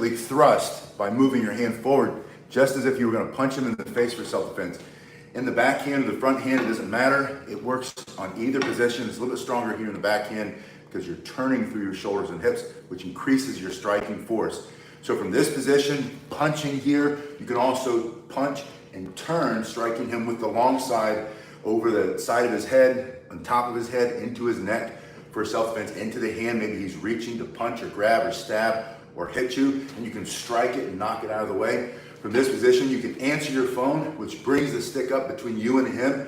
basically thrust by moving your hand forward, just as if you were going to punch him in the face for self-defense. In the backhand or the front hand, it doesn't matter. It works on either position. It's a little bit stronger here in the backhand because you're turning through your shoulders and hips, which increases your striking force. So from this position, punching here, you can also punch and turn, striking him with the long side over the side of his head, on top of his head, into his neck for self-defense, into the hand. Maybe he's reaching to punch or grab or stab or hit you, and you can strike it and knock it out of the way. From this position, you can answer your phone, which brings the stick up between you and him.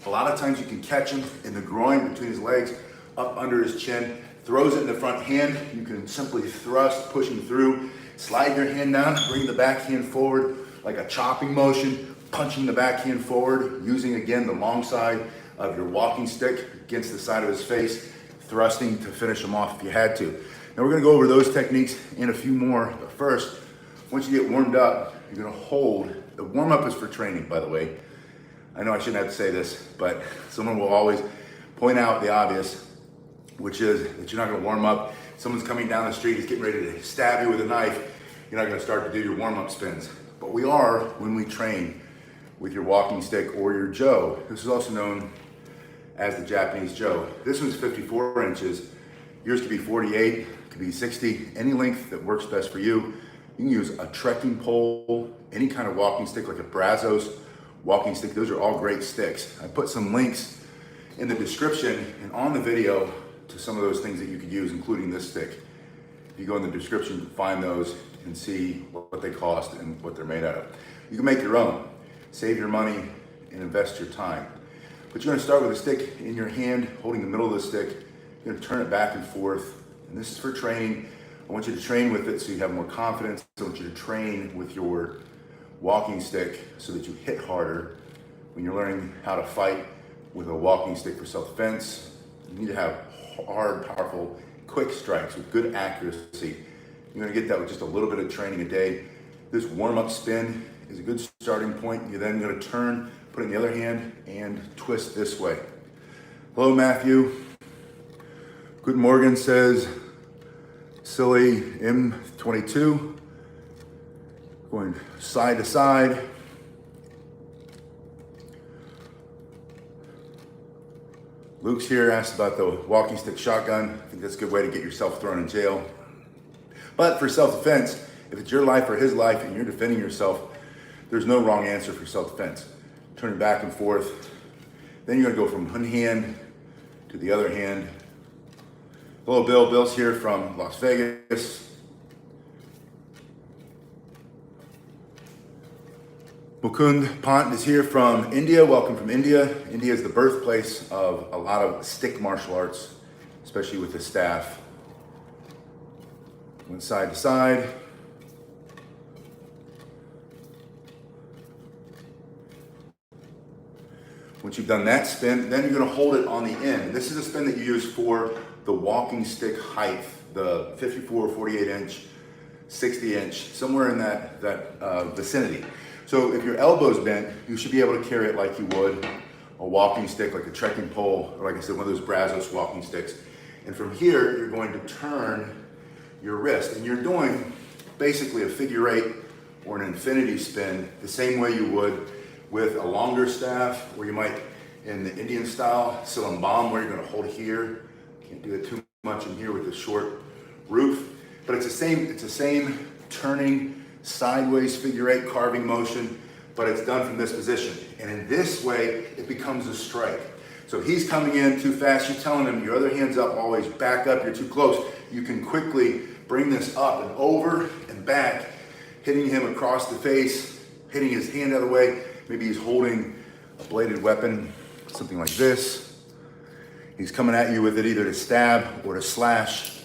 A lot of times you can catch him in the groin, between his legs, up under his chin, throws it in the front hand. You can simply thrust, pushing through, slide your hand down, bring the backhand forward like a chopping motion, punching the backhand forward, using again the long side of your walking stick against the side of his face, thrusting to finish him off if you had to. Now we're gonna go over those techniques and a few more, but first, once you get warmed up, you're gonna hold. The warm-up is for training, by the way. I know I shouldn't have to say this, but someone will always point out the obvious, which is that you're not gonna warm up. Someone's coming down the street, he's getting ready to stab you with a knife. You're not gonna start to do your warm-up spins. But we are when we train with your walking stick or your Jo. This is also known as the Japanese Jo. This one's 54 inches. Yours could be 48, could be 60, any length that works best for you. You can use a trekking pole, any kind of walking stick like a Brazos walking stick. Those are all great sticks. I put some links in the description and on the video to some of those things that you could use, including this stick. If you go in the description, you can find those and see what they cost and what they're made out of. You can make your own, save your money and invest your time. But you're gonna start with a stick in your hand, holding the middle of the stick. You're gonna turn it back and forth. And this is for training. I want you to train with it so you have more confidence. I want you to train with your walking stick so that you hit harder. When you're learning how to fight with a walking stick for self-defense, you need to have hard, powerful, quick strikes with good accuracy. You're gonna get that with just a little bit of training a day. This warm-up spin is a good starting point. You're then gonna turn, put it in the other hand, and twist this way. Hello, Matthew. Good Morgan says, Silly M22, going side to side. Luke's here, asked about the walking stick shotgun. I think that's a good way to get yourself thrown in jail. But for self-defense, if it's your life or his life and you're defending yourself, there's no wrong answer for self-defense. Turning back and forth. Then you're gonna go from one hand to the other hand. Hello, Bill. Bill's here from Las Vegas. Mukund Pant is here from India. Welcome from India. India is the birthplace of a lot of stick martial arts, especially with the staff. Went side to side. Once you've done that spin, then you're gonna hold it on the end. This is a spin that you use for the walking stick height, the 54, 48 inch, 60 inch, somewhere in that vicinity. So if your elbow's bent, you should be able to carry it like you would a walking stick, like a trekking pole, or like I said, one of those Brazos walking sticks. And from here, you're going to turn your wrist, and you're doing basically a figure eight or an infinity spin the same way you would with a longer staff, or you might, in the Indian style, silambam, where you're gonna hold here. Can't do it too much in here with the short roof, but it's the same turning sideways figure eight carving motion, but it's done from this position. And in this way, it becomes a strike. So he's coming in too fast, you're telling him your other hand's up, always back up, you're too close. You can quickly bring this up and over and back, hitting him across the face, hitting his hand out of the way. Maybe he's holding a bladed weapon, something like this. He's coming at you with it either to stab or to slash,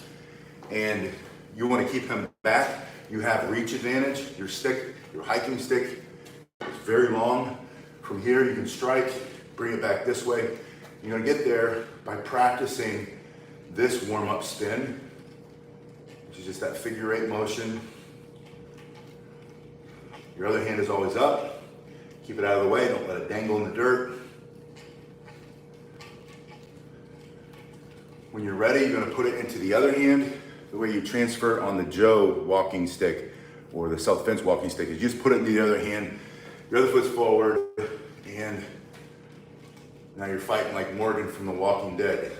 and you want to keep him back. You have reach advantage. Your stick, your hiking stick, is very long. From here, you can strike, bring it back this way. You're gonna get there by practicing this warm-up spin, which is just that figure eight motion. Your other hand is always up. Keep it out of the way, don't let it dangle in the dirt. When you're ready, you're gonna put it into the other hand, the way you transfer on the Jo walking stick. or the self-defense walking stick, is you just put it in the other hand, your other foot's forward, and now you're fighting like Morgan from The Walking Dead.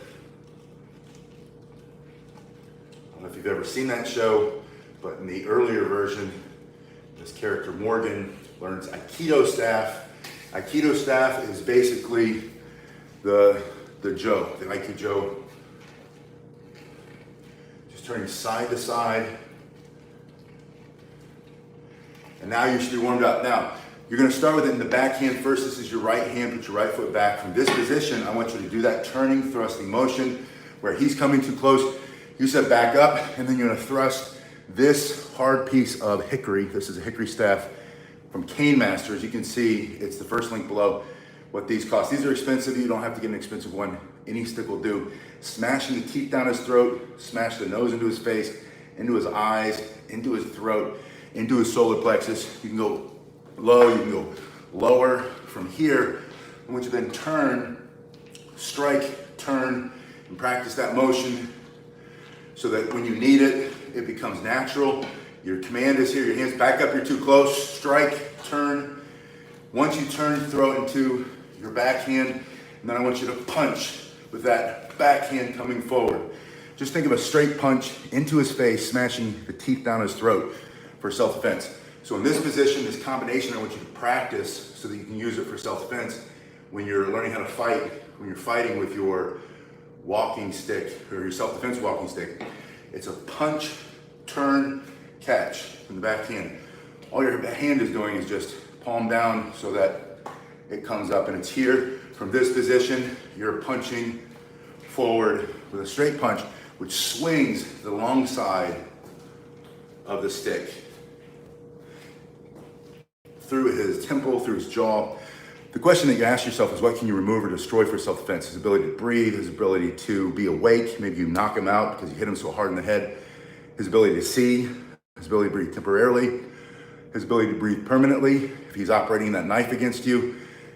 I don't know if you've ever seen that show, but in the earlier version, this character Morgan learns Aikido staff. Aikido staff is basically the Joe, the Aikido. Just turning side to side. And now you should be warmed up. Now, you're gonna start with it in the back hand first. This is your right hand, put your right foot back. From this position, I want you to do that turning, thrusting motion where he's coming too close. You step back up, and then you're gonna thrust this hard piece of hickory. This is a hickory staff from Cane Master. As you can see, it's the first link below what these cost. These are expensive. You don't have to get an expensive one. Any stick will do. Smashing the teeth down his throat, smash the nose into his face, into his eyes, into his throat, into his solar plexus. You can go low, you can go lower. From here, I want you to then turn, strike, turn, and practice that motion so that when you need it, it becomes natural. Your command is here, your hands back up, you're too close, strike, turn. Once you turn, throw it into your backhand, and then I want you to punch with that backhand coming forward. Just think of a straight punch into his face, smashing the teeth down his throat for self-defense. So in this position, this combination, I want you to practice so that you can use it for self-defense when you're learning how to fight, when you're fighting with your walking stick or your self-defense walking stick. It's a punch, turn, catch from the backhand. All your hand is doing is just palm down so that it comes up, and it's here. From this position, you're punching forward with a straight punch, which swings the long side of the stick through his temple, through his jaw. The question that you ask yourself is, what can you remove or destroy for self-defense? His ability to breathe, his ability to be awake. Maybe you knock him out because you hit him so hard in the head. His ability to see, his ability to breathe temporarily, his ability to breathe permanently. If he's operating that knife against you,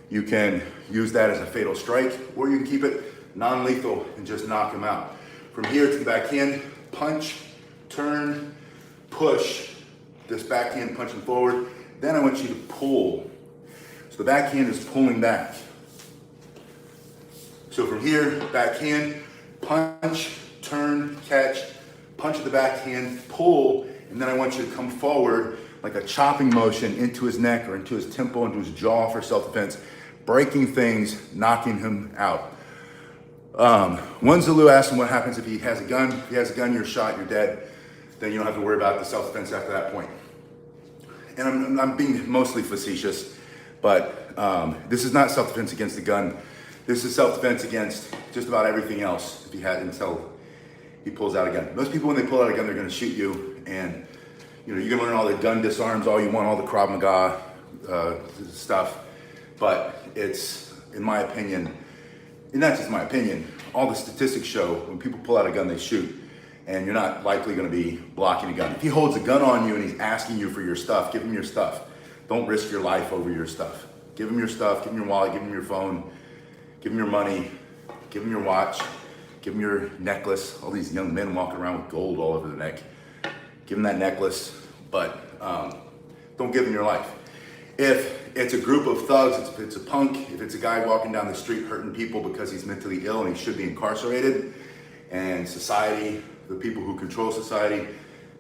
you can use that as a fatal strike, or you can keep it non-lethal and just knock him out. From here to the backhand, punch, turn, push, this backhand punching forward. Then I want you to pull. So the backhand is pulling back. So from here, backhand, punch, turn, catch, punch at the backhand, pull, and then I want you to come forward like a chopping motion into his neck or into his temple, into his jaw for self-defense, breaking things, knocking him out. One Zulu asked him what happens if he has a gun. If he has a gun, you're shot, you're dead. Then you don't have to worry about the self-defense after that point. And I'm being mostly facetious, but this is not self-defense against the gun. This is self-defense against just about everything else if he had until he pulls out a gun. Most people, when they pull out a gun, they're gonna shoot you, and you know, you can learn all the gun disarms all you want, all the Krav Maga stuff, but it's, in my opinion, and not just my opinion, all the statistics show when people pull out a gun, they shoot, and you're not likely gonna be blocking a gun. If he holds a gun on you and he's asking you for your stuff, give him your stuff. Don't risk your life over your stuff. Give him your stuff, give him your wallet, give him your phone, give him your money, give him your watch, give him your necklace. All these young men walking around with gold all over their neck. Give him that necklace, but don't give him your life. If it's a group of thugs, if it's a punk, if it's a guy walking down the street hurting people because he's mentally ill and he should be incarcerated, and society, the people who control society,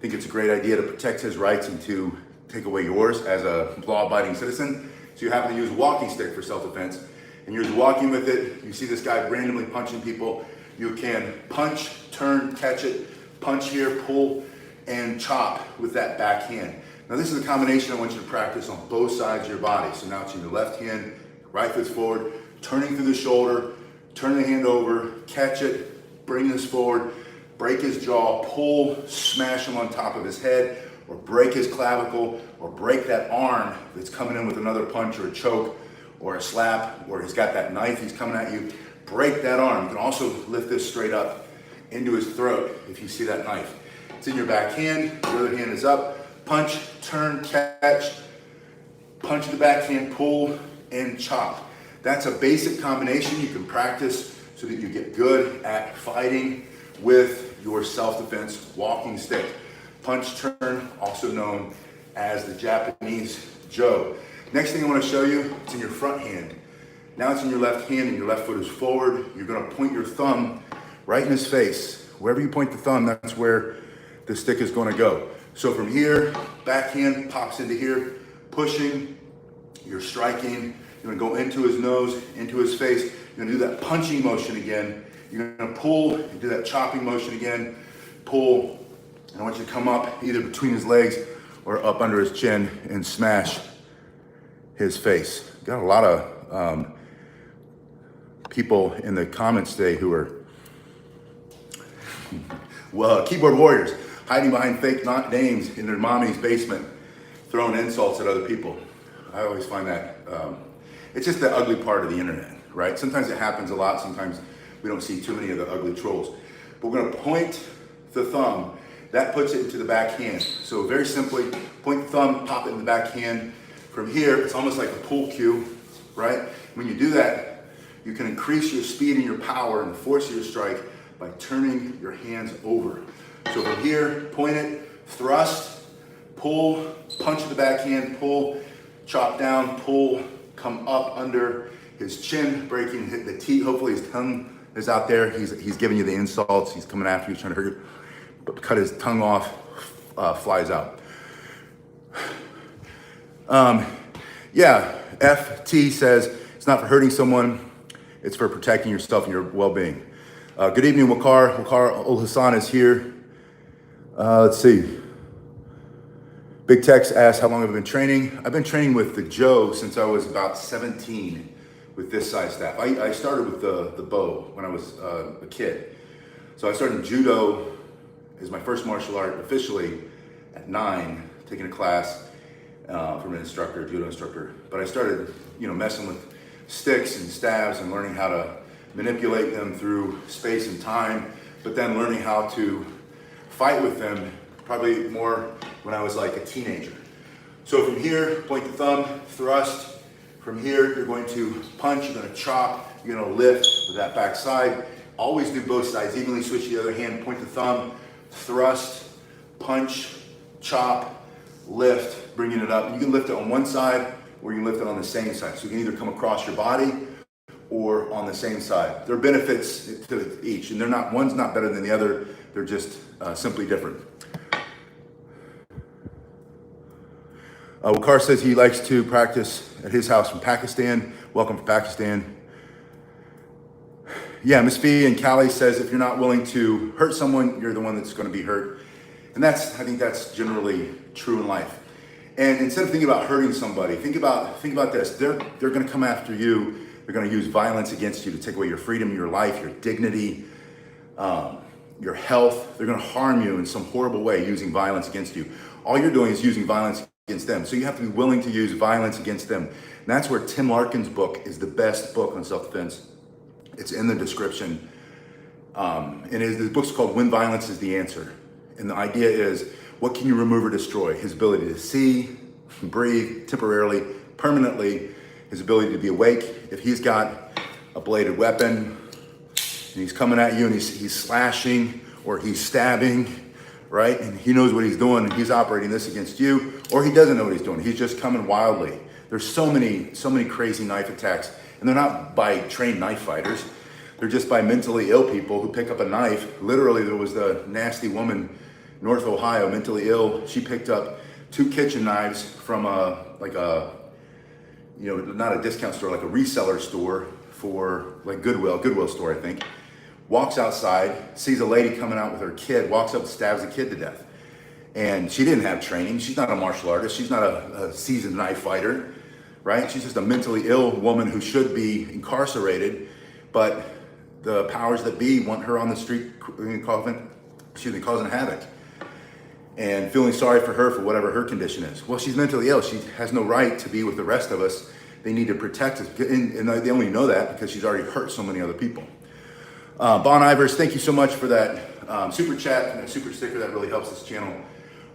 think it's a great idea to protect his rights and to take away yours as a law-abiding citizen. So you happen to use a walking stick for self-defense, and you're walking with it, you see this guy randomly punching people, you can punch, turn, catch it, punch here, pull, and chop with that back hand. Now this is a combination I want you to practice on both sides of your body. So now it's in your left hand, right foot's forward, turning through the shoulder, turn the hand over, catch it, bring this forward, break his jaw, pull, smash him on top of his head, or break his clavicle, or break that arm that's coming in with another punch or a choke or a slap, or he's got that knife, he's coming at you. Break that arm. You can also lift this straight up into his throat if you see that knife. It's in your back hand, your other hand is up. Punch, turn, catch, punch the backhand, pull, and chop. That's a basic combination you can practice so that you get good at fighting with your self-defense walking stick. Punch, turn, also known as the Japanese Joe. Next thing I want to show you, it's in your front hand. Now it's in your left hand and your left foot is forward. You're going to point your thumb right in his face. Wherever you point the thumb, that's where the stick is going to go. So from here, backhand pops into here, pushing, you're striking. You're going to go into his nose, into his face. You're going to do that punching motion again. You're going to pull, you do that chopping motion again, pull. And I want you to come up either between his legs or up under his chin and smash his face. Got a lot of people in the comments today who are keyboard warriors, hiding behind fake names in their mommy's basement, throwing insults at other people. I always find that, it's just the ugly part of the internet, right? Sometimes it happens a lot, sometimes we don't see too many of the ugly trolls. But we're gonna point the thumb, that puts it into the back hand. So very simply, point the thumb, pop it in the back hand. From here, it's almost like a pull cue, right? When you do that, you can increase your speed and your power and the force of your strike by turning your hands over. So from here, point it, thrust, pull, punch in the backhand, pull, chop down, pull, come up under his chin, breaking, hit the teeth. Hopefully his tongue is out there. He's giving you the insults. He's coming after you, trying to hurt you. But cut his tongue off, flies out. FT says, it's not for hurting someone, it's for protecting yourself and your well-being. Good evening, Wakar. Wakar Ul Hassan is here. Let's see. Big Tex asks, how long have I been training? I've been training with the Joe since I was about 17 with this size staff. I started with the bow when I was a kid. So I started judo as my first martial art officially at 9, taking a class from an instructor, judo instructor. But I started, messing with sticks and stabs and learning how to manipulate them through space and time, but then learning how to fight with them probably more when I was like a teenager. So from here, point the thumb, thrust. From here, you're going to punch, you're going to chop, you're going to lift with that back side. Always do both sides, evenly switch the other hand, point the thumb, thrust, punch, chop, lift, bringing it up. You can lift it on one side or you can lift it on the same side. So you can either come across your body or on the same side. There are benefits to each, and one's not better than the other, they're just simply different. Wakar says he likes to practice at his house from Pakistan. Welcome from Pakistan. Yeah, Miss Fee and Callie says if you're not willing to hurt someone, you're the one that's going to be hurt. And I think that's generally true in life. And instead of thinking about hurting somebody, think about this. They're going to come after you. They're going to use violence against you to take away your freedom, your life, your dignity, your health. They're going to harm you in some horrible way using violence against you. All you're doing is using violence against them. So you have to be willing to use violence against them. And that's where Tim Larkin's book is the best book on self-defense. It's in the description. The book's called When Violence is the Answer. And the idea is, what can you remove or destroy? His ability to see, breathe temporarily, permanently, his ability to be awake. If he's got a bladed weapon and he's coming at you and he's slashing or he's stabbing, right? And he knows what he's doing and he's operating this against you, or he doesn't know what he's doing. He's just coming wildly. There's so many crazy knife attacks, and they're not by trained knife fighters. They're just by mentally ill people who pick up a knife. Literally, there was the nasty woman, North Ohio, mentally ill. She picked up 2 kitchen knives from not a discount store, like a reseller store for like Goodwill store, I think. Walks outside, sees a lady coming out with her kid, walks up and stabs the kid to death. And she didn't have training. She's not a martial artist. She's not a seasoned knife fighter, right? She's just a mentally ill woman who should be incarcerated, but the powers that be want her on the street causing havoc and feeling sorry for her for whatever her condition is. Well, she's mentally ill. She has no right to be with the rest of us. They need to protect us. And they only know that because she's already hurt so many other people. Bon Ivers, thank you so much for that super chat and that super sticker. That really helps this channel.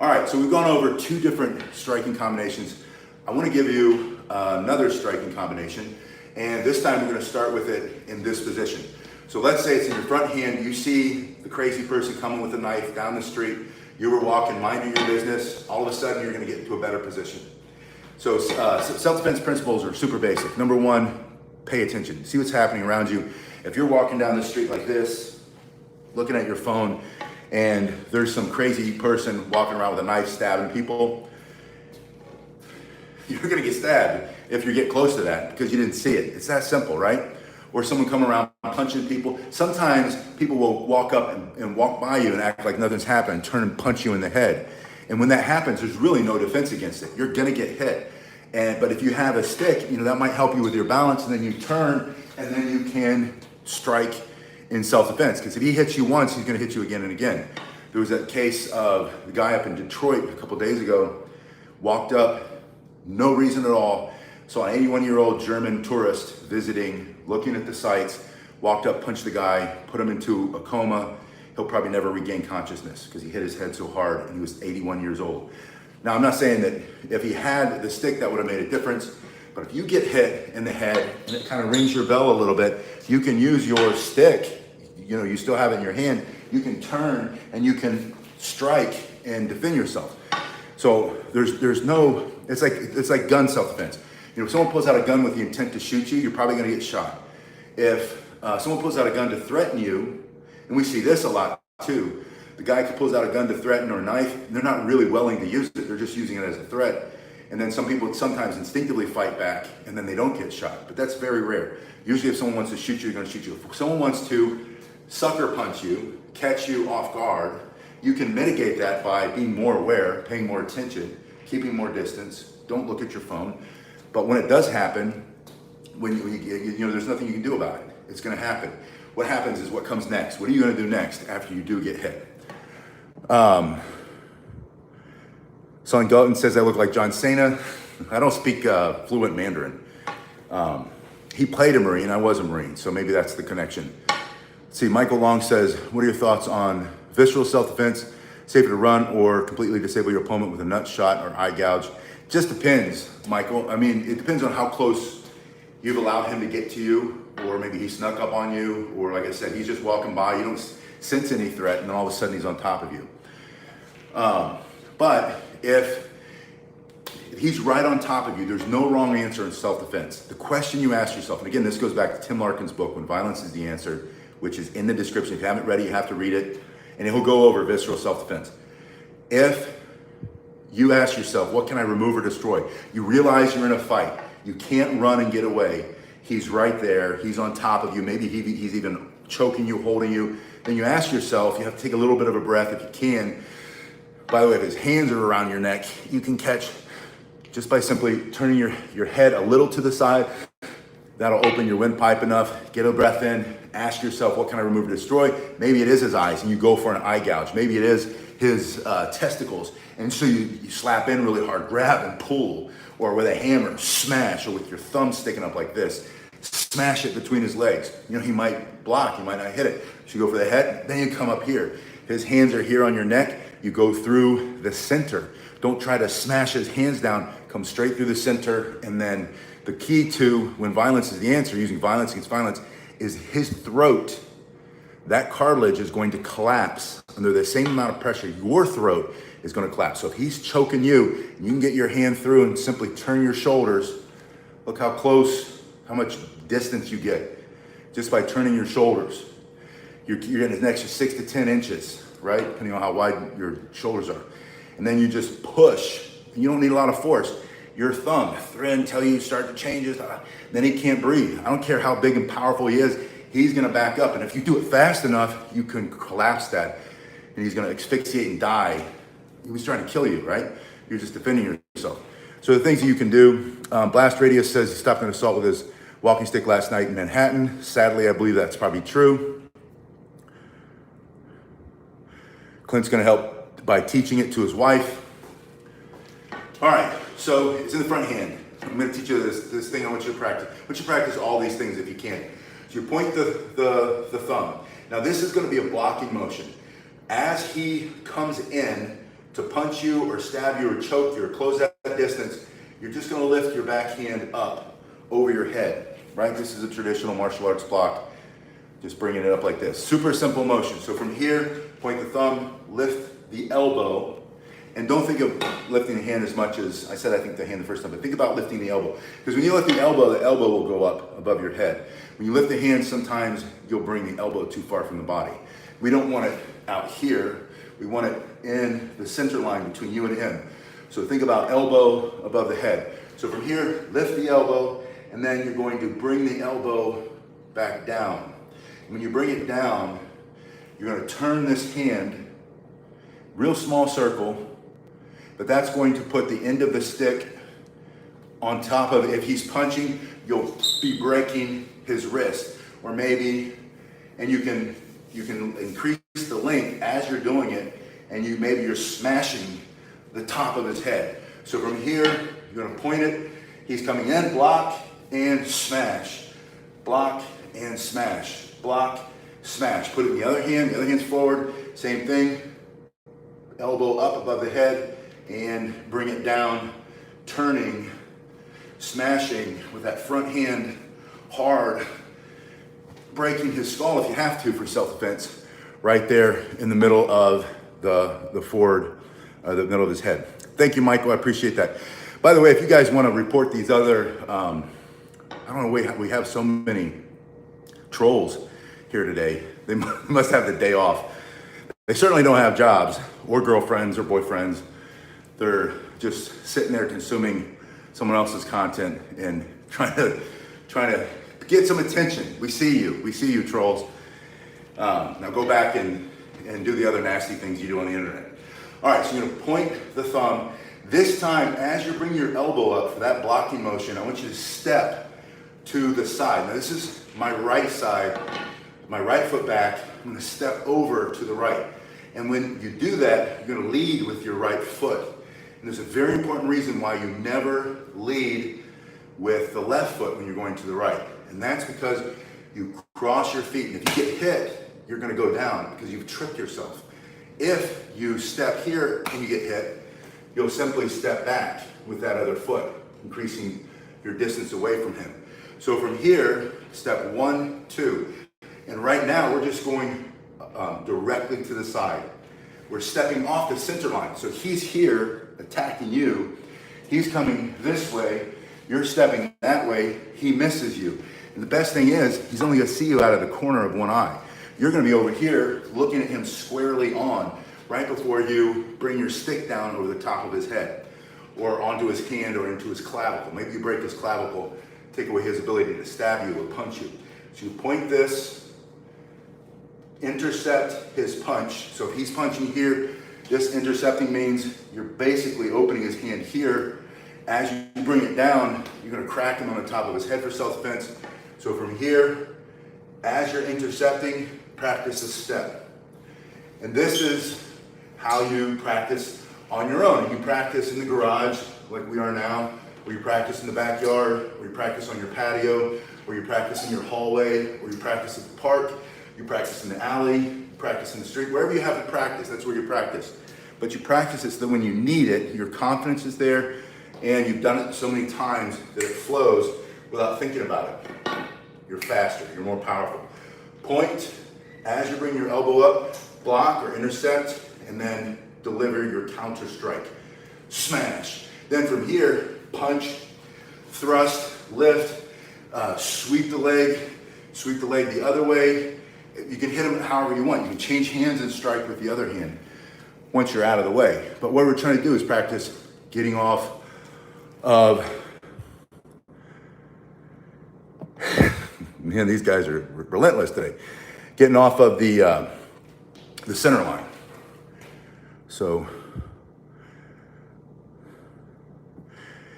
All right, so we've gone over 2 different striking combinations. I want to give you another striking combination. And this time we're going to start with it in this position. So let's say it's in your front hand. You see the crazy person coming with a knife down the street. You were walking, minding your business, all of a sudden you're gonna get into a better position. So self-defense principles are super basic. Number one, pay attention. See what's happening around you. If you're walking down the street like this, looking at your phone, and there's some crazy person walking around with a knife stabbing people, you're gonna get stabbed if you get close to that because you didn't see it. It's that simple, right? Or someone coming around punching people. Sometimes people will walk up and walk by you and act like nothing's happened, turn and punch you in the head. And when that happens, there's really no defense against it. You're gonna get hit. But if you have a stick, that might help you with your balance, and then you turn, and then you can strike in self-defense. Because if he hits you once, he's gonna hit you again and again. There was that case of the guy up in Detroit a couple days ago, walked up, no reason at all, saw an 81-year-old German tourist visiting, looking at the sights, walked up, punched the guy, put him into a coma. He'll probably never regain consciousness because he hit his head so hard and he was 81 years old. Now, I'm not saying that if he had the stick, that would have made a difference, but if you get hit in the head and it kind of rings your bell a little bit, you can use your stick, you still have it in your hand, you can turn and you can strike and defend yourself. So there's no, it's like gun self-defense. If someone pulls out a gun with the intent to shoot you, you're probably gonna get shot. If someone pulls out a gun to threaten you, and we see this a lot too, the guy who pulls out a gun to threaten or a knife, they're not really willing to use it, they're just using it as a threat. And then some people sometimes instinctively fight back and then they don't get shot, but that's very rare. Usually if someone wants to shoot you, they're gonna shoot you. If someone wants to sucker punch you, catch you off guard, you can mitigate that by being more aware, paying more attention, keeping more distance, don't look at your phone. But when it does happen, there's nothing you can do about it. It's gonna happen. What happens is what comes next. What are you gonna do next after you do get hit? Son Galton says I look like John Cena. I don't speak fluent Mandarin. He played a Marine, I was a Marine, so maybe that's the connection. Let's see, Michael Long says, what are your thoughts on visceral self-defense? Safer to run or completely disable your opponent with a nut shot or eye gouge? Just depends, Michael. I mean, it depends on how close you've allowed him to get to you, or maybe he snuck up on you, or like I said, he's just walking by, you don't sense any threat, and then all of a sudden he's on top of you. But if he's right on top of you, there's no wrong answer in self-defense. The question you ask yourself, and again, this goes back to Tim Larkin's book, When Violence is the Answer, which is in the description. If you haven't read it, you have to read it, and he'll go over visceral self-defense. If you ask yourself, what can I remove or destroy? You realize you're in a fight. You can't run and get away. He's right there. He's on top of you. Maybe he's even choking you, holding you. Then you ask yourself, you have to take a little bit of a breath if you can. By the way, if his hands are around your neck, you can catch just by simply turning your head a little to the side. That'll open your windpipe enough. Get a breath in. Ask yourself, what can I remove or destroy? Maybe it is his eyes and you go for an eye gouge. Maybe it is his testicles. And so you slap in really hard, grab and pull, or with a hammer, smash, or with your thumb sticking up like this, smash it between his legs. He might block, he might not hit it. So you go for the head, then you come up here. His hands are here on your neck. You go through the center. Don't try to smash his hands down. Come straight through the center. And then the key to when violence is the answer, using violence against violence, is his throat. That cartilage is going to collapse under the same amount of pressure. Your throat is going to collapse. So if he's choking you, and you can get your hand through and simply turn your shoulders. Look how close, how much distance you get just by turning your shoulders. You're getting an extra 6 to 10 inches, right? Depending on how wide your shoulders are. And then you just push. And you don't need a lot of force. Your thumb, thread until you start to change it. Then he can't breathe. I don't care how big and powerful he is. He's going to back up. And if you do it fast enough, you can collapse that. And he's going to asphyxiate and die. He was trying to kill you, right? You're just defending yourself. So the things that you can do, Blast Radius says he stopped an assault with his walking stick last night in Manhattan. Sadly, I believe that's probably true. Clint's going to help by teaching it to his wife. All right, so it's in the front hand. I'm going to teach you this thing I want you to practice. I want you to practice all these things if you can. So you point the thumb. Now this is going to be a blocking motion. As he comes in to punch you or stab you or choke you or close that distance, you're just going to lift your back hand up over your head, right? This is a traditional martial arts block. Just bringing it up like this. Super simple motion. So from here, point the thumb, lift the elbow, and don't think of lifting the hand as much as I said. I think the hand the first time, but think about lifting the elbow, because when you lift the elbow will go up above your head. When you lift the hand, sometimes you'll bring the elbow too far from the body. We don't want it out here. We want it in the center line between you and him. So think about elbow above the head. So from here, lift the elbow, and then you're going to bring the elbow back down. When you bring it down, you're going to turn this hand, real small circle, but that's going to put the end of the stick on top of it. If he's punching, you'll be breaking his wrist, or maybe, and you can increase the length as you're doing it, and maybe you're smashing the top of his head. So from here, you're going to point it. He's coming in, block and smash, block and smash, block, smash. Put it in the other hand. The other hand's forward. Same thing. Elbow up above the head and bring it down, turning, smashing with that front hand hard, breaking his skull if you have to for self-defense, right there in the middle of the forward, the middle of his head. Thank you, Michael. I appreciate that. By the way, if you guys want to report these other, I don't know, we have so many trolls here today. They must have the day off. They certainly don't have jobs or girlfriends or boyfriends. They're just sitting there consuming someone else's content and trying to get some attention. We see you trolls. Now go back and do the other nasty things you do on the internet. All right, so you're gonna point the thumb. This time, as you bring your elbow up for that blocking motion, I want you to step to the side. Now this is my right side, my right foot back. I'm gonna step over to the right. And when you do that, you're gonna lead with your right foot. And there's a very important reason why you never lead with the left foot when you're going to the right. And that's because you cross your feet. And if you get hit, you're gonna go down because you've tripped yourself. If you step here and you get hit, you'll simply step back with that other foot, increasing your distance away from him. So from here, step 1, 2. And right now, we're just going directly to the side. We're stepping off the center line. So he's here attacking you. He's coming this way. You're stepping that way. He misses you. And the best thing is, he's only gonna see you out of the corner of one eye. You're gonna be over here looking at him squarely on right before you bring your stick down over the top of his head or onto his hand or into his clavicle. Maybe you break his clavicle, take away his ability to stab you or punch you. So you point this, intercept his punch. So if he's punching here, this intercepting means you're basically opening his hand here. As you bring it down, you're gonna crack him on the top of his head for self-defense. So from here, as you're intercepting, practice a step. And this is how you practice on your own. You can practice in the garage like we are now, or you practice in the backyard, or you practice on your patio, or you practice in your hallway, or you practice at the park, you practice in the alley, you practice in the street, wherever you have to practice, that's where you practice. But you practice it so that when you need it, your confidence is there, and you've done it so many times that it flows without thinking about it. You're faster, you're more powerful. Point, as you bring your elbow up, block or intercept, and then deliver your counter strike. Smash. Then from here, punch, thrust, lift, sweep the leg the other way. You can hit him however you want. You can change hands and strike with the other hand once you're out of the way. But what we're trying to do is practice getting off of, man, these guys are relentless today. Getting off of the center line. So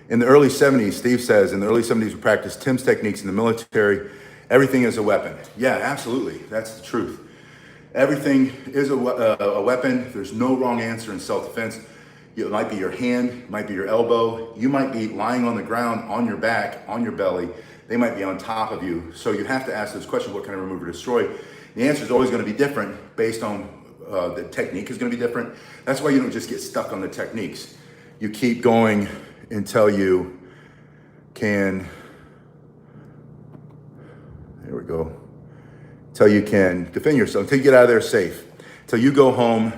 in the early 70s, Steve says, in the early 70s, we practiced Tim's techniques in the military. Everything is a weapon. Yeah, absolutely. That's the truth. Everything is a weapon. There's no wrong answer in self-defense. It might be your hand, it might be your elbow. You might be lying on the ground, on your back, on your belly. They might be on top of you. So you have to ask this question, what can I remove or destroy? The answer is always going to be different based on the technique is going to be different. That's why you don't just get stuck on the techniques. You keep going until you can, there we go, until you can defend yourself, until you get out of there safe, until you go home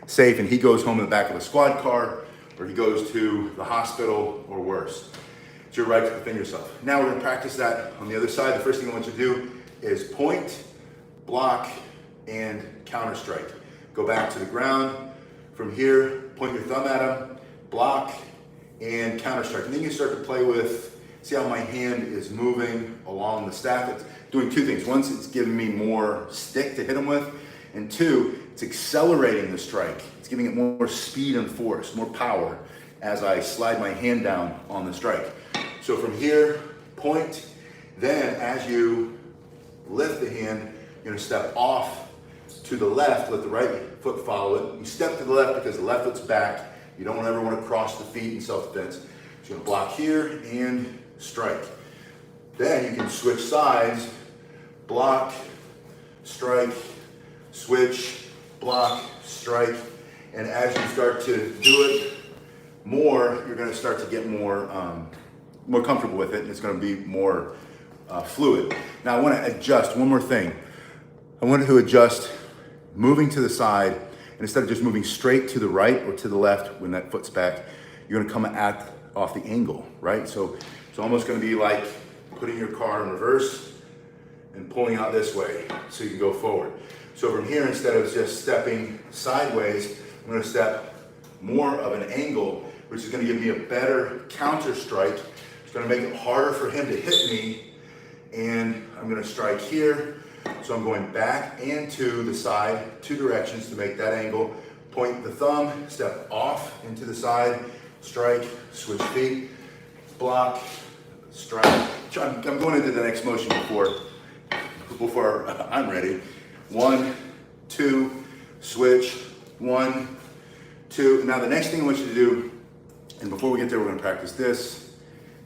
safe and he goes home in the back of a squad car, or he goes to the hospital, or worse. It's your right to defend yourself. Now we're gonna practice that on the other side. The first thing I want you to do is point, block, and counter strike. Go back to the ground. From here, point your thumb at him, block, and counter strike. And then you start to play with, see how my hand is moving along the staff. It's doing two things. One, it's giving me more stick to hit him with, and two, it's accelerating the strike. It's giving it more speed and force, more power as I slide my hand down on the strike. So from here, point, then as you lift the hand, you're gonna step off to the left, let the right foot follow it. You step to the left because the left foot's back. You don't ever want to cross the feet in self-defense. So you're gonna block here and strike. Then you can switch sides, block, strike, switch, block, strike. And as you start to do it more, you're gonna start to get more comfortable with it, and it's gonna be more fluid. Now I wanna adjust one more thing. I want to adjust moving to the side, and instead of just moving straight to the right or to the left when that foot's back, you're gonna come off the angle, right? So it's almost gonna be like putting your car in reverse and pulling out this way so you can go forward. So from here, instead of just stepping sideways, I'm gonna step more of an angle, which is gonna give me a better counter strike. It's gonna make it harder for him to hit me, and I'm gonna strike here. So I'm going back and to the side, two directions to make that angle. Point the thumb, step off into the side, strike, switch feet, block, strike. I'm going into the next motion before I'm ready. 1, 2, switch, 1, 2. Now the next thing I want you to do, and before we get there, we're gonna practice this.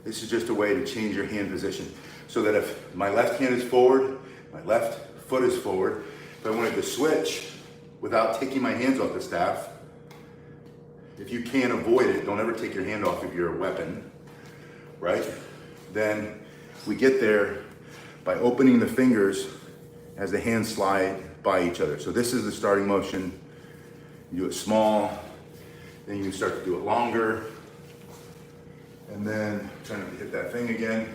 This is just a way to change your hand position so that if my left hand is forward, my left foot is forward. If I wanted to switch without taking my hands off the staff, if you can avoid it, don't ever take your hand off of your weapon, right? Then we get there by opening the fingers as the hands slide by each other. So this is the starting motion. You do it small, then you can start to do it longer, and then trying to hit that thing again.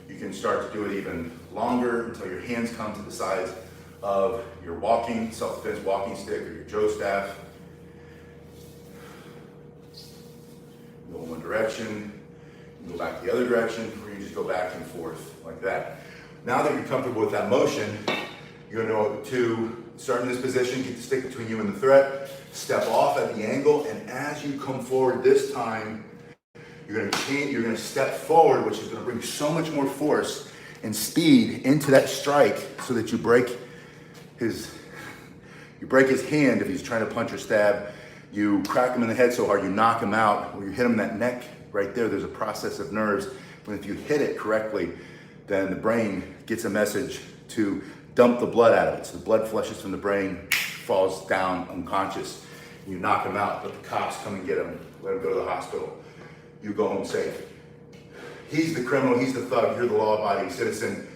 You can start to do it even longer until your hands come to the sides of your walking, self-defense walking stick or your Joe staff. Go in one direction, go back the other direction, or you just go back and forth like that. Now that you're comfortable with that motion, you're gonna know to start in this position, get the stick between you and the threat, step off at the angle, and as you come forward this time, you're gonna step forward, which is gonna bring so much more force and speed into that strike so that you break his hand if he's trying to punch or stab. You crack him in the head so hard you knock him out, or you hit him in that neck right there. There's a process of nerves. But if you hit it correctly, then the brain gets a message to dump the blood out of it. So the blood flushes from the brain, falls down unconscious. You knock him out, but the cops come and get him, let him go to the hospital. You go home safe. He's the criminal, he's the thug, you're the law-abiding citizen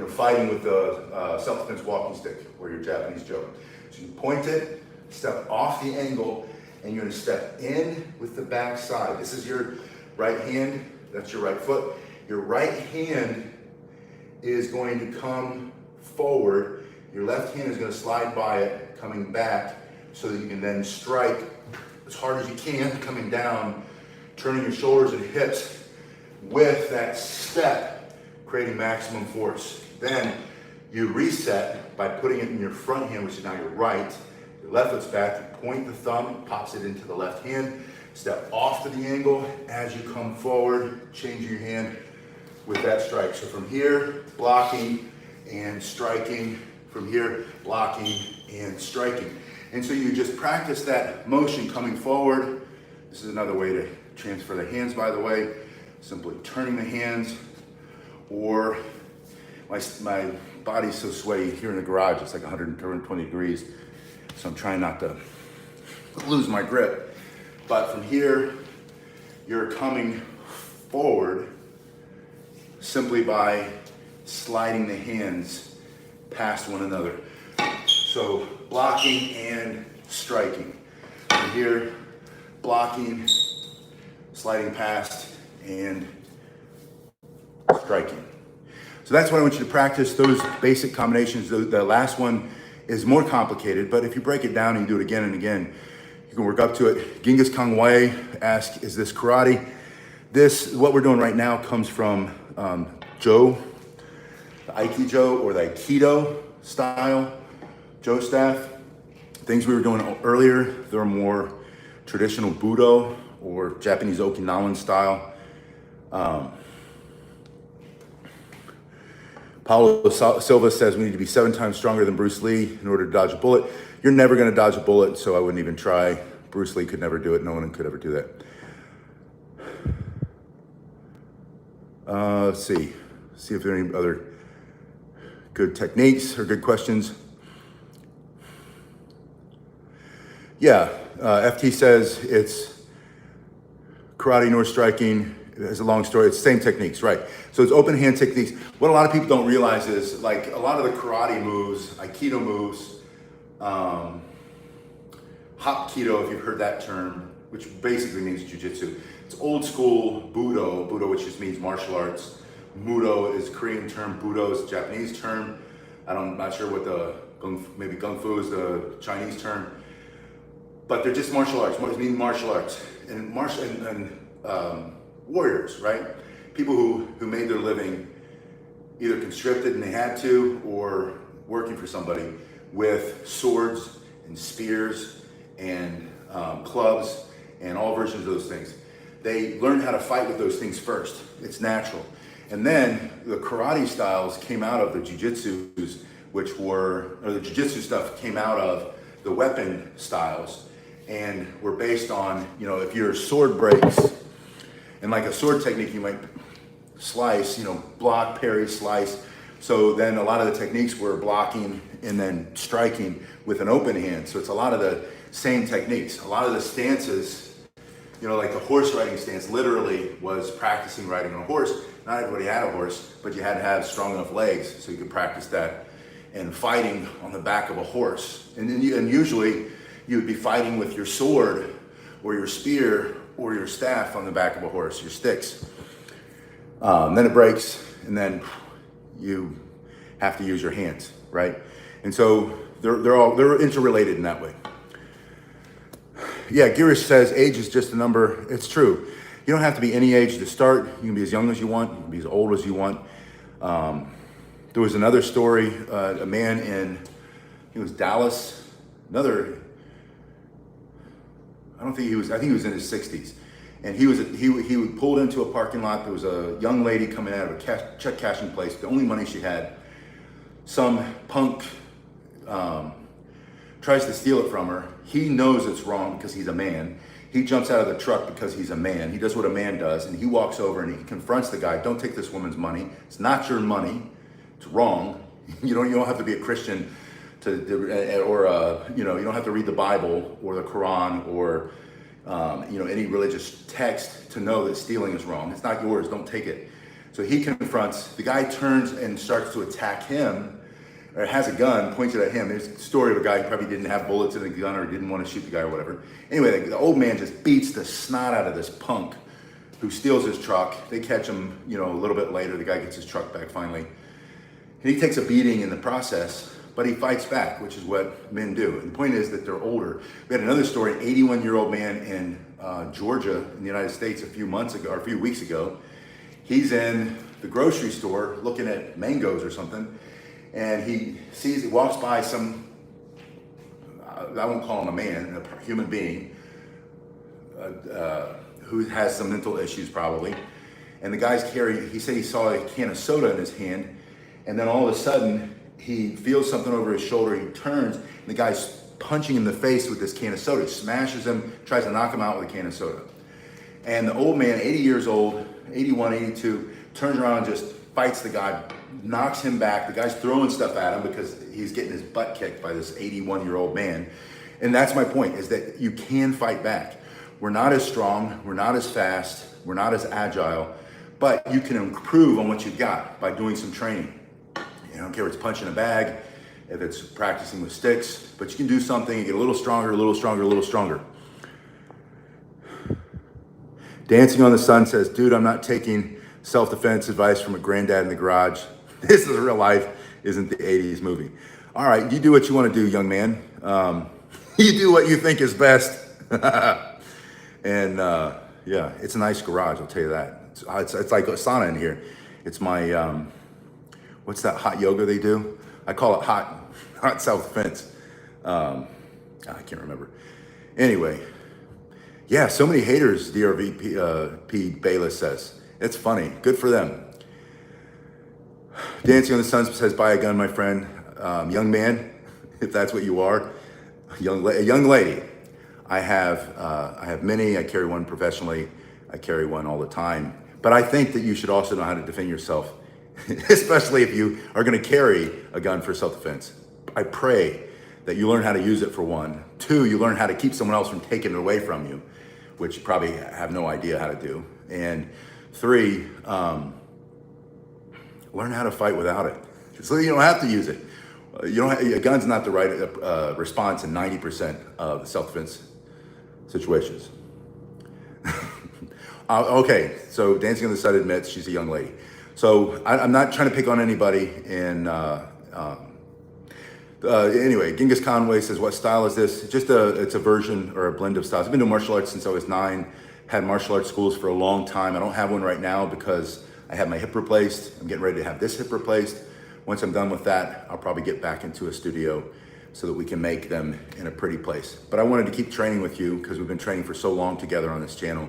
fighting with the self-defense walking stick or your Japanese Joe. So you point it, step off the angle, and you're gonna step in with the back side. This is your right hand, that's your right foot. Your right hand is going to come forward. Your left hand is gonna slide by it, coming back, so that you can then strike as hard as you can, coming down, turning your shoulders and hips with that step, creating maximum force. Then you reset by putting it in your front hand, which is now your right. Your left foot's back, you point the thumb, it pops it into the left hand, step off to the angle. As you come forward, change your hand with that strike. So from here, blocking and striking. From here, blocking and striking. And so you just practice that motion coming forward. This is another way to transfer the hands, by the way. Simply turning the hands, or my body's so sweaty here in the garage, it's like 120 degrees. So I'm trying not to lose my grip. But from here, you're coming forward simply by sliding the hands past one another. So blocking and striking. And here, blocking, sliding past, and striking. So that's what I want you to practice, those basic combinations. The last one is more complicated, but if you break it down and you do it again and again, you can work up to it. Genghis Khan Wei asked, is this karate? What we're doing right now comes from Joe, the Aikido or the Aikido style, Joe staff. Things we were doing earlier, they're more traditional Budo or Japanese Okinawan style. Paulo Silva says we need to be 7 times stronger than Bruce Lee in order to dodge a bullet. You're never going to dodge a bullet, so I wouldn't even try. Bruce Lee could never do it. No one could ever do that. Let's see if there are any other good techniques or good questions. Yeah, FT says it's karate nor striking. It's a long story. It's the same techniques, right? So it's open hand techniques. What a lot of people don't realize is like a lot of the karate moves, Aikido moves, Hapkido, if you've heard that term, which basically means jujitsu. It's old school Budo, which just means martial arts. Mudo is Korean term, Budo is Japanese term. I'm not sure what maybe Kung Fu is the Chinese term. But they're just martial arts. What does it mean, martial arts? And warriors, right? People who made their living either conscripted and they had to, or working for somebody with swords and spears and clubs and all versions of those things. They learned how to fight with those things first. It's natural. And then the karate styles came out of the jujitsus, the jujitsu stuff came out of the weapon styles and were based on, if your sword breaks, and like a sword technique, you might slice, block, parry, slice. So then a lot of the techniques were blocking and then striking with an open hand. So it's a lot of the same techniques. A lot of the stances, like the horse riding stance literally was practicing riding on a horse. Not everybody had a horse, but you had to have strong enough legs so you could practice that. And fighting on the back of a horse. And usually you would be fighting with your sword or your spear or your staff on the back of a horse, your sticks. Then it breaks, and then you have to use your hands, right? And so they're interrelated in that way. Yeah, Girish says age is just a number. It's true. You don't have to be any age to start. You can be as young as you want. You can be as old as you want. There was another story, a man it was Dallas, I think he was in his 60s. And he pulled into a parking lot. There was a young lady coming out of a check cashing place. The only money she had. Some punk tries to steal it from her. He knows it's wrong because he's a man. He jumps out of the truck because he's a man. He does what a man does, and he walks over and he confronts the guy. Don't take this woman's money. It's not your money. It's wrong. You don't have to be a Christian you don't have to read the Bible or the Quran or any religious text to know that stealing is wrong. It's not yours. Don't take it. So he confronts. The guy turns and starts to attack him, or has a gun pointed at him. There's a story of a guy who probably didn't have bullets in the gun or didn't want to shoot the guy or whatever. Anyway, the old man just beats the snot out of this punk who steals his truck. They catch him, a little bit later. The guy gets his truck back finally. And he takes a beating in the process. But he fights back, which is what men do. And the point is that they're older. We had another story, an 81-year-old man in Georgia in the United States a few weeks ago. He's in the grocery store looking at mangoes or something. And he walks by some, I won't call him a man, a human being, who has some mental issues probably. And the guy's he said he saw a can of soda in his hand. And then all of a sudden, he feels something over his shoulder. He turns, and the guy's punching him in the face with this can of soda. He smashes him, tries to knock him out with a can of soda. And the old man, 80 years old, 81, 82, turns around and just fights the guy, knocks him back. The guy's throwing stuff at him because he's getting his butt kicked by this 81-year-old man. And that's my point, is that you can fight back. We're not as strong, we're not as fast, we're not as agile, but you can improve on what you've got by doing some training. I don't care if it's punching a bag, if it's practicing with sticks, but you can do something, you get a little stronger, a little stronger, a little stronger. Dancing on the Sun says, dude, I'm not taking self-defense advice from a granddad in the garage. This is real life, isn't the 80s movie. All right, you do what you want to do, young man. You do what you think is best. And yeah, it's a nice garage, I'll tell you that. It's like a sauna in here. It's my, what's that hot yoga they do? I call it hot self-defense. I can't remember. Anyway, yeah, so many haters, DRVP Bayless says. It's funny, good for them. Dancing on the Sun says, buy a gun, my friend. Young man, if that's what you are, a young lady. I have many, I carry one professionally, I carry one all the time. But I think that you should also know how to defend yourself, especially if you are gonna carry a gun for self-defense. I pray that you learn how to use it for one. Two, you learn how to keep someone else from taking it away from you, which you probably have no idea how to do. And three, learn how to fight without it, so you don't have to use it. A gun's not the right response in 90% of self-defense situations. Okay, so Dancing on the Sun admits she's a young lady. So I'm not trying to pick on anybody. And anyway, Genghis Conway says, what style is this? It's a version or a blend of styles. I've been doing martial arts since I was 9, had martial arts schools for a long time. I don't have one right now because I had my hip replaced. I'm getting ready to have this hip replaced. Once I'm done with that, I'll probably get back into a studio so that we can make them in a pretty place. But I wanted to keep training with you because we've been training for so long together on this channel.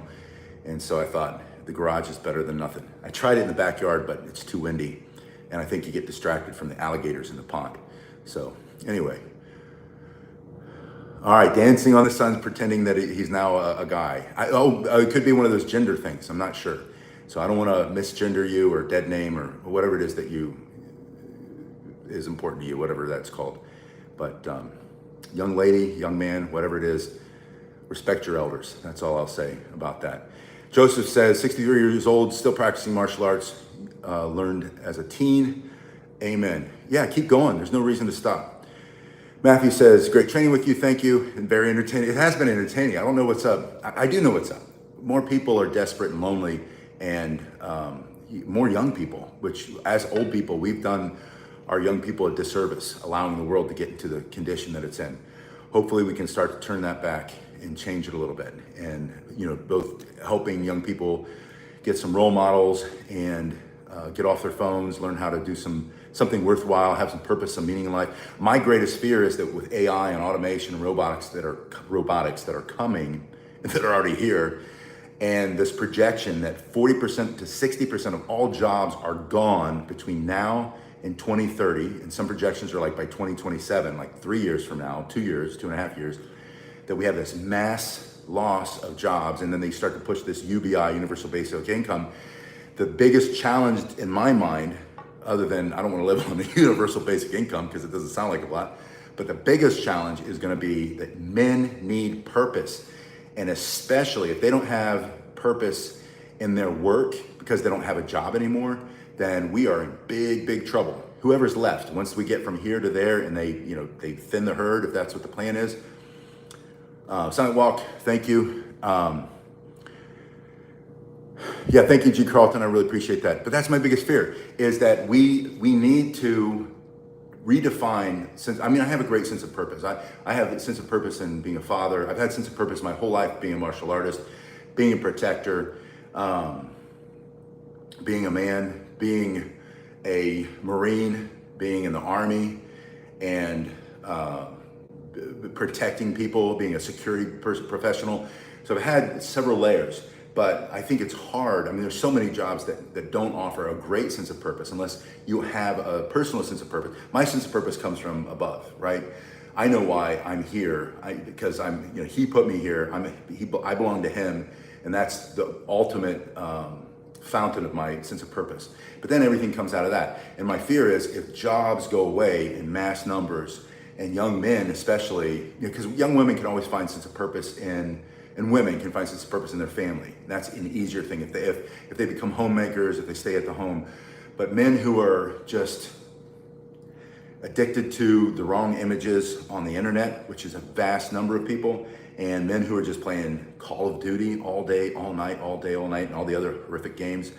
And so I thought the garage is better than nothing. I tried it in the backyard, but it's too windy. And I think you get distracted from the alligators in the pond. So anyway. All right, Dancing on the Sun's pretending that he's now a guy. It could be one of those gender things, I'm not sure. So I don't want to misgender you or dead name or whatever it is that is important to you, whatever that's called. But young lady, young man, whatever it is, respect your elders. That's all I'll say about that. Joseph says, 63 years old, still practicing martial arts, learned as a teen. Amen. Yeah, keep going. There's no reason to stop. Matthew says, great training with you. Thank you. And very entertaining. It has been entertaining. I don't know what's up. I do know what's up. More people are desperate and lonely, and more young people, which as old people, we've done our young people a disservice, allowing the world to get into the condition that it's in. Hopefully we can start to turn that back and change it a little bit. And, both helping young people get some role models and get off their phones, learn how to do something worthwhile, have some purpose, some meaning in life. My greatest fear is that with AI and automation and robotics that are coming, that are already here, and this projection that 40% to 60% of all jobs are gone between now and 2030, and some projections are like by 2027, like 3 years from now, 2 years, 2.5 years, that we have this mass loss of jobs, and then they start to push this UBI, universal basic income. The biggest challenge in my mind, other than I don't want to live on the universal basic income because it doesn't sound like a lot, but the biggest challenge is going to be that men need purpose. And especially if they don't have purpose in their work because they don't have a job anymore, then we are in big, big trouble. Whoever's left, once we get from here to there and they thin the herd, if that's what the plan is. Silent Walk, thank you. Yeah, thank you, G. Carlton. I really appreciate that. But that's my biggest fear, is that we need to redefine I have a great sense of purpose. I have a sense of purpose in being a father. I've had a sense of purpose my whole life, being a martial artist, being a protector, being a man, being a Marine, being in the Army, and protecting people, being a security professional. So I've had several layers. But I think it's hard. There's so many jobs that don't offer a great sense of purpose unless you have a personal sense of purpose. My sense of purpose comes from above, right? I know why I'm here because he put me here. I belong to him, and that's the ultimate fountain of my sense of purpose. But then everything comes out of that. And my fear is if jobs go away in mass numbers, and young men especially, because young women can always find sense of purpose and women can find sense of purpose in their family. That's an easier thing if they become homemakers, if they stay at the home. But men who are just addicted to the wrong images on the internet, which is a vast number of people, and men who are just playing Call of Duty all day, all night, all day, all night, and all the other horrific games,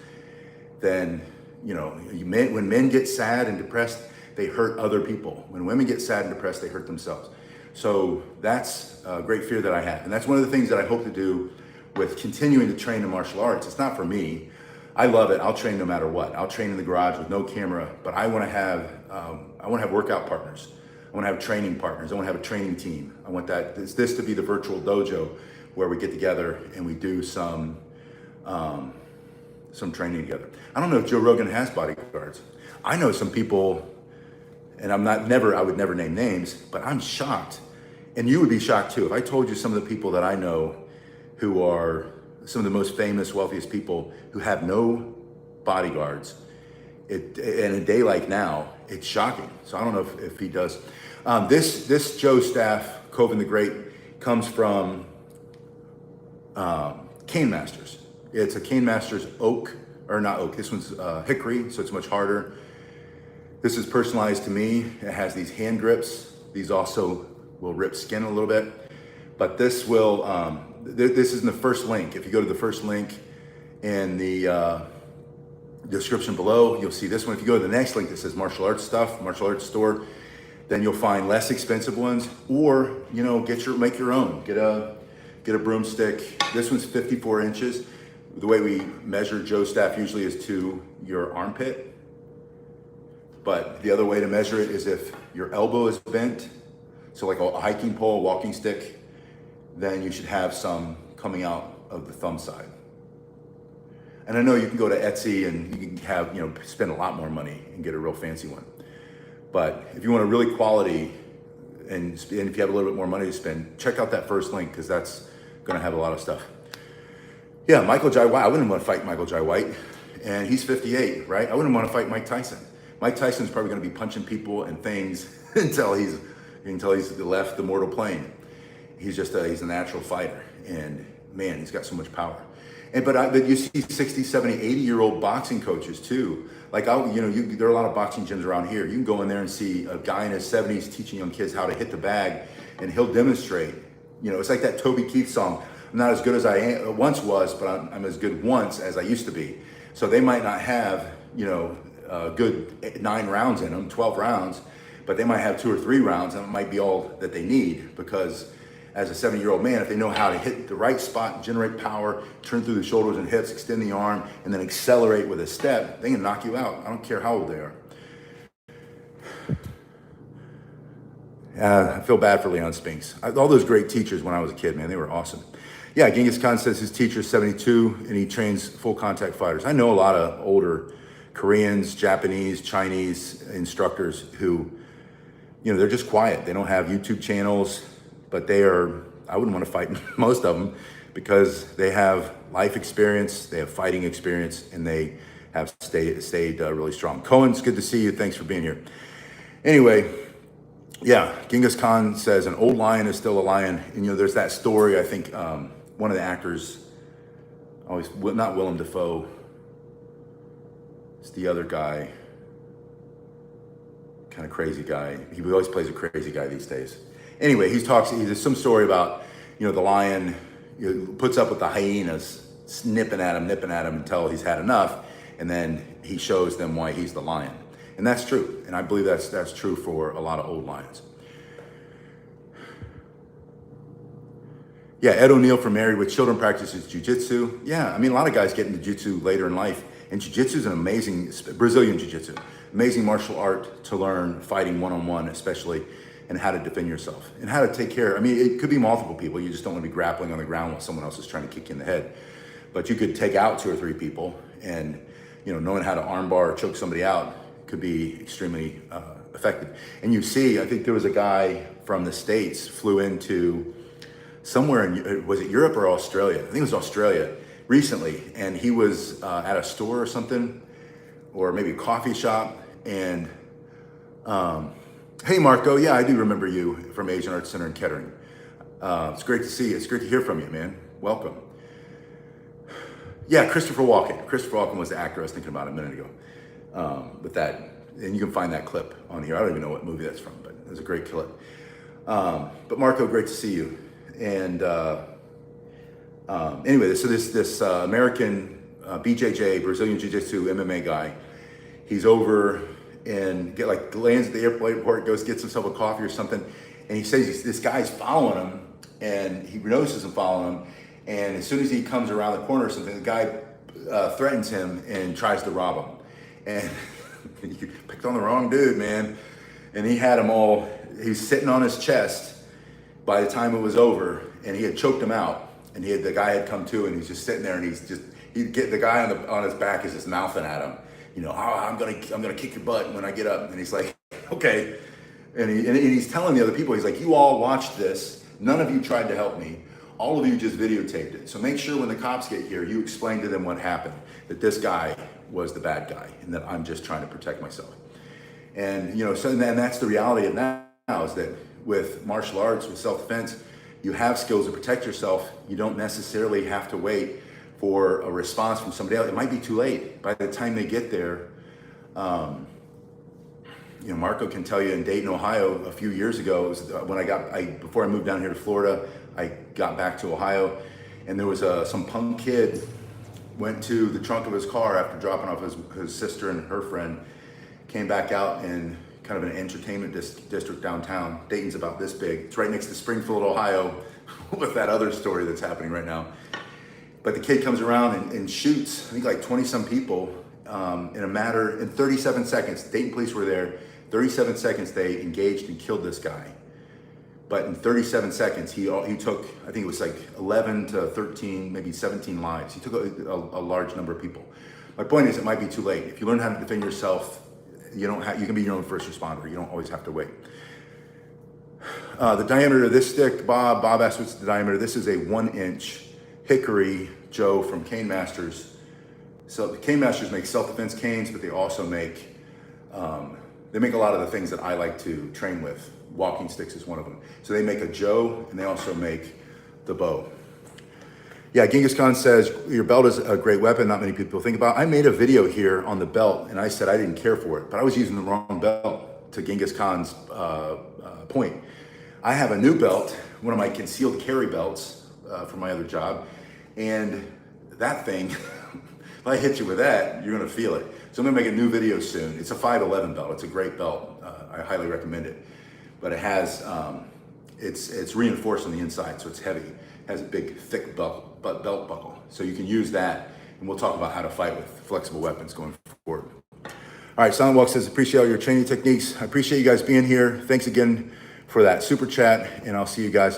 then, when men get sad and depressed, they hurt other people. When women get sad and depressed, they hurt themselves. So that's a great fear that I have. And that's one of the things that I hope to do with continuing to train in martial arts. It's not for me. I love it. I'll train no matter what. I'll train in the garage with no camera, but I want to have workout partners. I want to have training partners. I want to have a training team. I want this to be the virtual dojo where we get together and we do some training together. I don't know if Joe Rogan has bodyguards. I know some people, and I would never name names, but I'm shocked. And you would be shocked too. If I told you some of the people that I know who are some of the most famous, wealthiest people who have no bodyguards, in a day like now, it's shocking. So I don't know if he does. This Joe staff, Coven the Great, comes from Cane Masters. It's a Cane Masters oak, or not oak, this one's hickory, so it's much harder. This is personalized to me. It has these hand grips. These also will rip skin a little bit. But this will, this is in the first link. If you go to the first link in the description below, you'll see this one. If you go to the next link that says martial arts stuff, martial arts store, then you'll find less expensive ones, or make your own. Get a broomstick. This one's 54 inches. The way we measure Joe staff usually is to your armpit. But the other way to measure it is if your elbow is bent, so like a hiking pole, walking stick, then you should have some coming out of the thumb side. And I know you can go to Etsy and you can have, spend a lot more money and get a real fancy one. But if you want a really quality, and if you have a little bit more money to spend, check out that first link, because that's gonna have a lot of stuff. Yeah, Michael Jai White, I wouldn't want to fight Michael Jai White, and he's 58, right? I wouldn't want to fight Mike Tyson. Mike Tyson's probably gonna be punching people and things until he's left the mortal plane. He's a natural fighter, and man, he's got so much power. But you see 60, 70, 80-year-old boxing coaches too. Like, there are a lot of boxing gyms around here. You can go in there and see a guy in his 70s teaching young kids how to hit the bag, and he'll demonstrate. It's like that Toby Keith song, I'm not as good as I once was, but I'm as good once as I used to be. So they might not have, a good 9 rounds in them, 12 rounds, but they might have 2 or 3 rounds, and it might be all that they need, because as a 70-year-old man, if they know how to hit the right spot, generate power, turn through the shoulders and hips, extend the arm, and then accelerate with a step, they can knock you out. I don't care how old they are. I feel bad for Leon Spinks. All those great teachers when I was a kid, man, they were awesome. Yeah, Genghis Khan says his teacher's 72 and he trains full contact fighters. I know a lot of older Koreans, Japanese, Chinese instructors who, they're just quiet. They don't have YouTube channels, but I wouldn't want to fight most of them, because they have life experience, they have fighting experience, and they have stayed really strong. Cohen, it's good to see you. Thanks for being here. Anyway, yeah, Genghis Khan says an old lion is still a lion. And there's that story, I think one of the actors, not Willem Dafoe, it's the other guy, kind of crazy guy. He always plays a crazy guy these days. Anyway, there's some story about, the lion puts up with the hyenas nipping at him until he's had enough, and then he shows them why he's the lion. And that's true, and I believe that's true for a lot of old lions. Yeah, Ed O'Neill from Married with Children practices jiu-jitsu. Yeah, a lot of guys get into jiu-jitsu later in life, and jiu-jitsu is an amazing, Brazilian jiu-jitsu, amazing martial art to learn, fighting one-on-one especially, and how to defend yourself, and how to take care. It could be multiple people. You just don't want to be grappling on the ground while someone else is trying to kick you in the head. But you could take out 2 or 3 people, and knowing how to armbar or choke somebody out could be extremely effective. And I think there was a guy from the States flew into somewhere was it Europe or Australia? I think it was Australia recently, and he was at a store or something, or maybe a coffee shop, and hey Marco, yeah, I do remember you from Asian Arts Center in Kettering. It's great to see you. It's great to hear from you, man. Welcome. Yeah, Christopher Walken. Christopher Walken was the actor I was thinking about a minute ago. With that and you can find that clip on here. I don't even know what movie that's from, but it was a great clip. But Marco, great to see you. And anyway, so this American BJJ, Brazilian Jiu-Jitsu MMA guy, he's over and lands at the airport, goes gets himself a coffee or something, and he says this guy's following him, and he notices him following him, and as soon as he comes around the corner or something, the guy threatens him and tries to rob him. And you picked on the wrong dude, man. And he had him all, he's sitting on his chest by the time it was over, and he had choked him out, and the guy had come to, and he's just sitting there, and the guy on his back is just mouthing at him, you know, I'm gonna kick your butt when I get up. And he's like, okay. And he's telling the other people, he's like, you all watched this. None of you tried to help me. All of you just videotaped it. So make sure when the cops get here, you explain to them what happened, that this guy was the bad guy and that I'm just trying to protect myself. And, you know, so then that's the reality of now is that with martial arts, with self-defense, you have skills to protect yourself. You don't necessarily have to wait for a response from somebody else. It might be too late. By the time they get there, you know, Marco can tell you in Dayton, Ohio, a few years ago, it was when before I moved down here to Florida, I got back to Ohio, and there was some punk kid went to the trunk of his car after dropping off his sister and her friend, came back out in kind of an entertainment district downtown. Dayton's about this big. It's right next to Springfield, Ohio, with that other story that's happening right now. But the kid comes around and shoots, I think like 20 some people in 37 seconds. Dayton police were there. 37 seconds they engaged and killed this guy. But in 37 seconds, he took, I think it was like 11 to 13, maybe 17 lives. He took a large number of people. My point is, it might be too late. If you learn how to defend yourself, you can be your own first responder. You don't always have to wait. The diameter of this stick, Bob asked what's the diameter. This is a 1-inch hickory Joe from Cane Masters. So the Cane Masters make self-defense canes, but they also make, they make a lot of the things that I like to train with. Walking sticks is one of them. So they make a Joe, and they also make the bow. Yeah, Genghis Khan says, your belt is a great weapon, not many people think about. I made a video here on the belt, and I said I didn't care for it, but I was using the wrong belt, to Genghis Khan's point. I have a new belt, one of my concealed carry belts from my other job, and that thing, if I hit you with that, you're gonna feel it. So I'm gonna make a new video soon. It's a 5'11" belt. It's a great belt. I highly recommend it. But it has, it's reinforced on the inside, so it's heavy. It has a big, thick belt buckle. So you can use that, and we'll talk about how to fight with flexible weapons going forward. All right, Silent Walk says, appreciate all your training techniques. I appreciate you guys being here. Thanks again for that super chat, and I'll see you guys